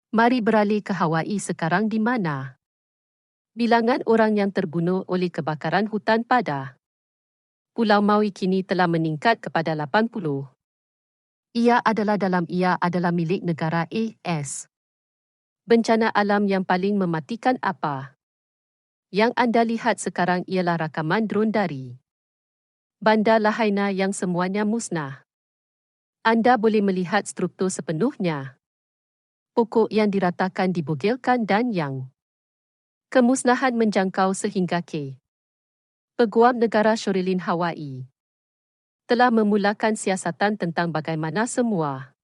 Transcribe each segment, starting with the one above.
Mari beralih ke Hawaii sekarang di mana? Bilangan orang yang terbunuh oleh kebakaran hutan pada Pulau Maui kini telah meningkat kepada 80. Ia adalah milik negara AS. Bencana alam yang paling mematikan apa? Yang anda lihat sekarang ialah rakaman drone dari Bandar Lahaina yang semuanya musnah. Anda boleh melihat struktur sepenuhnya. Pokok yang diratakan dibogilkan dan yang kemusnahan menjangkau sehingga ke Peguam Negara Shoreline Hawaii telah memulakan siasatan tentang bagaimana semua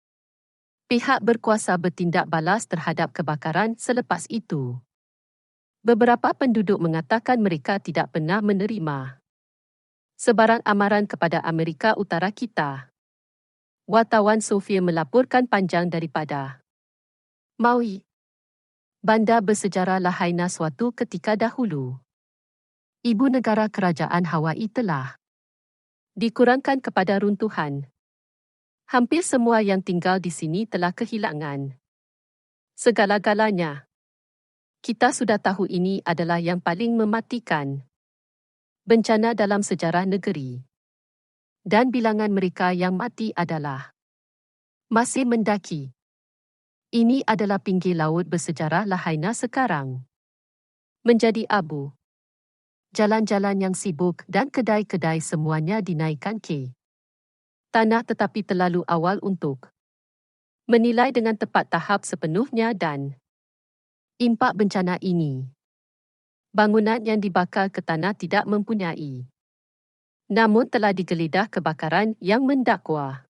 pihak berkuasa bertindak balas terhadap kebakaran selepas itu. Beberapa penduduk mengatakan mereka tidak pernah menerima sebarang amaran kepada Amerika Utara kita. Wartawan Sofia melaporkan panjang daripada Maui, bandar bersejarah Lahaina suatu ketika dahulu. Ibu negara kerajaan Hawaii telah dikurangkan kepada runtuhan. Hampir semua yang tinggal di sini telah kehilangan segala-galanya. Kita sudah tahu ini adalah yang paling mematikan bencana dalam sejarah negeri. Dan bilangan mereka yang mati adalah masih mendaki. Ini adalah pinggir laut bersejarah Lahaina sekarang menjadi abu. Jalan-jalan yang sibuk dan kedai-kedai semuanya dinaikkan ke tanah tetapi terlalu awal untuk menilai dengan tepat tahap sepenuhnya dan impak bencana ini. Bangunan yang dibakar ke tanah tidak mempunyai, namun telah digeledah kebakaran yang mendakwa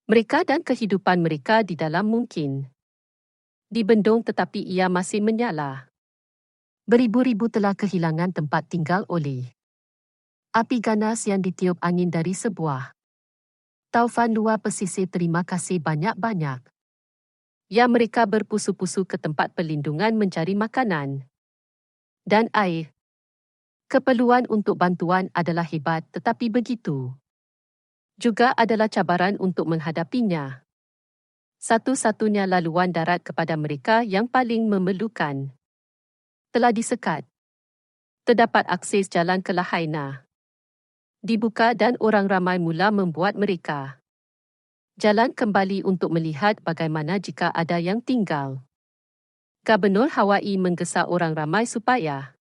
mereka dan kehidupan mereka di dalam mungkin dibendung tetapi ia masih menyala. Beribu-ribu telah kehilangan tempat tinggal oleh api ganas yang ditiup angin dari sebuah taufan luar pesisir. Terima kasih banyak-banyak. Ya, mereka berpusu-pusu ke tempat perlindungan mencari makanan dan air. Keperluan untuk bantuan adalah hebat tetapi begitu juga adalah cabaran untuk menghadapinya. Satu-satunya laluan darat kepada mereka yang paling memerlukan telah disekat. Terdapat akses jalan ke Lahaina dibuka dan orang ramai mula membuat mereka jalan kembali untuk melihat bagaimana jika ada yang tinggal. Gubernur Hawaii menggesa orang ramai supaya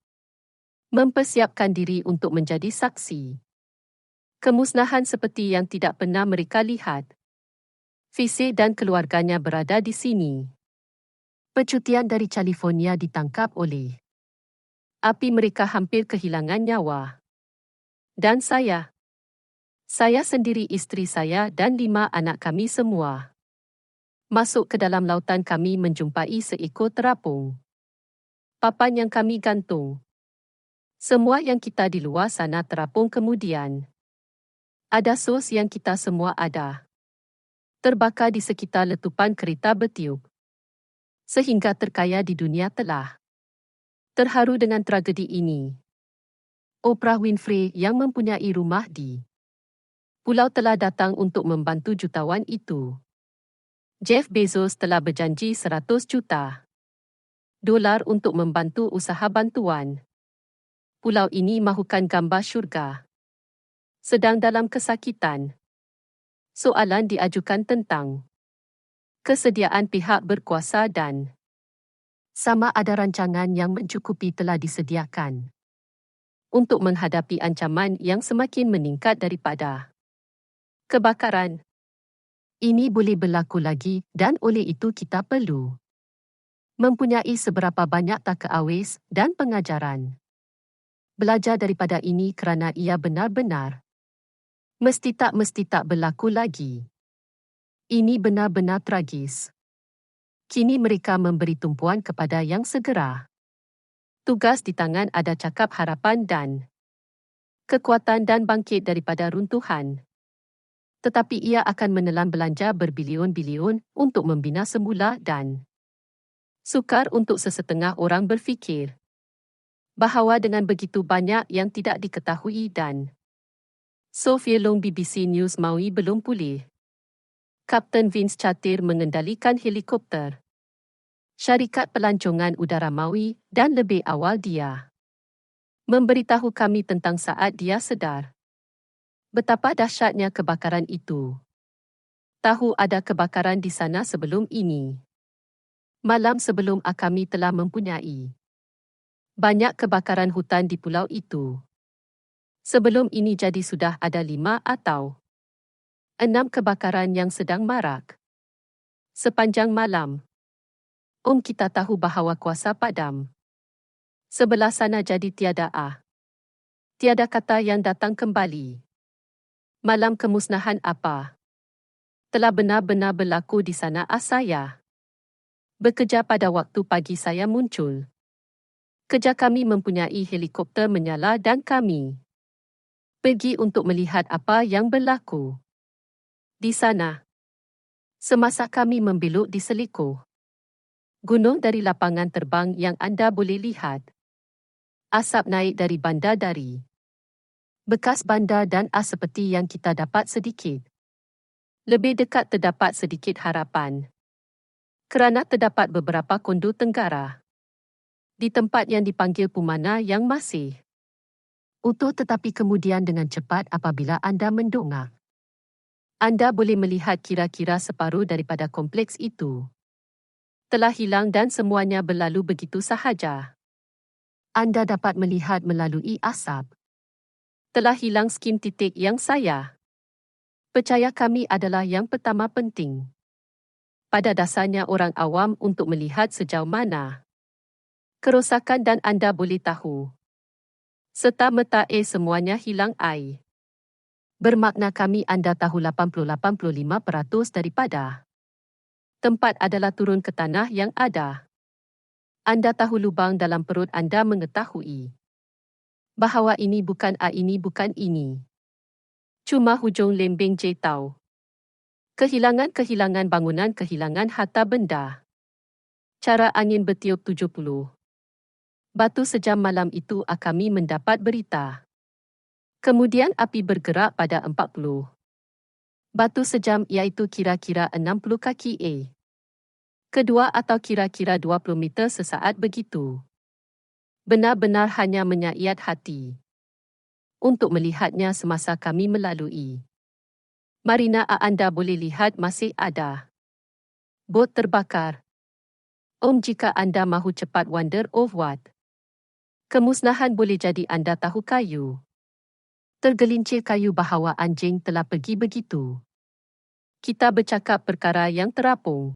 mempersiapkan diri untuk menjadi saksi kemusnahan seperti yang tidak pernah mereka lihat. Fisik dan keluarganya berada di sini. Pecutian dari California ditangkap oleh api. Mereka hampir kehilangan nyawa. Dan saya sendiri, isteri saya dan 5 anak kami semua masuk ke dalam lautan. Kami menjumpai seekor terapung papan yang kami gantung. Semua yang kita di luar sana terapung. Kemudian ada sos yang kita semua ada terbakar di sekitar letupan kereta bertiup. Sehingga terkaya di dunia telah terharu dengan tragedi ini. Oprah Winfrey yang mempunyai rumah di pulau telah datang untuk membantu jutawan itu. Jeff Bezos telah berjanji $100 juta untuk membantu usaha bantuan. Pulau ini mahukan gambar syurga sedang dalam kesakitan. Soalan diajukan tentang kesediaan pihak berkuasa dan sama ada rancangan yang mencukupi telah disediakan untuk menghadapi ancaman yang semakin meningkat daripada kebakaran. Ini boleh berlaku lagi dan oleh itu kita perlu mempunyai seberapa banyak tak awes dan pengajaran. Belajar daripada ini kerana ia benar-benar mesti tak berlaku lagi. Ini benar-benar tragis. Kini mereka memberi tumpuan kepada yang segera. Tugas di tangan ada cakap harapan dan kekuatan dan bangkit daripada runtuhan. Tetapi ia akan menelan belanja berbilion-bilion untuk membina semula dan sukar untuk sesetengah orang berfikir bahawa dengan begitu banyak yang tidak diketahui dan Sophia Long BBC News Maui belum pulih. Kapten Vince Chatir mengendalikan helikopter Syarikat Pelancongan Udara Maui dan lebih awal dia memberitahu kami tentang saat dia sedar betapa dahsyatnya kebakaran itu. Tahu ada kebakaran di sana sebelum ini. Malam sebelum kami telah mempunyai banyak kebakaran hutan di pulau itu. Sebelum ini jadi sudah ada 5 atau 6 kebakaran yang sedang marak. Sepanjang malam, kita tahu bahawa kuasa padam sebelah sana jadi tiada tiada kata yang datang kembali. Malam kemusnahan apa telah benar-benar berlaku di sana saya bekerja pada waktu pagi saya muncul. Kerja kami mempunyai helikopter menyala dan kami pergi untuk melihat apa yang berlaku di sana. Semasa kami membelok di Selikoh gunung dari lapangan terbang yang anda boleh lihat, asap naik dari bandar dari bekas bandar dan seperti yang kita dapat sedikit lebih dekat terdapat sedikit harapan. Kerana terdapat beberapa kondur tenggara di tempat yang dipanggil Pumana yang masih utuh, tetapi kemudian dengan cepat apabila anda mendongak, anda boleh melihat kira-kira separuh daripada kompleks itu telah hilang dan semuanya berlalu begitu sahaja. Anda dapat melihat melalui asap telah hilang skim titik yang saya percaya kami adalah yang pertama penting. Pada dasarnya orang awam untuk melihat sejauh mana kerosakan dan anda boleh tahu serta-merta semuanya hilang air. Bermakna kami anda tahu 80-85% daripada tempat adalah turun ke tanah yang ada. Anda tahu lubang dalam perut anda mengetahui bahawa ini bukan ini. Cuma hujung lembing je tahu. Kehilangan bangunan, kehilangan harta benda. Cara angin bertiup 70 batu sejam malam itu kami mendapat berita. Kemudian api bergerak pada 40 batu sejam, iaitu kira-kira 60 kaki kedua atau kira-kira 20 meter sesaat begitu. Benar-benar hanya menyayat hati untuk melihatnya semasa kami melalui. Marina anda boleh lihat masih ada bot terbakar. Jika anda mahu cepat wonder of what kemusnahan boleh jadi anda tahu kayu. Tergelincir kayu bahawa anjing telah pergi begitu. Kita bercakap perkara yang terapung.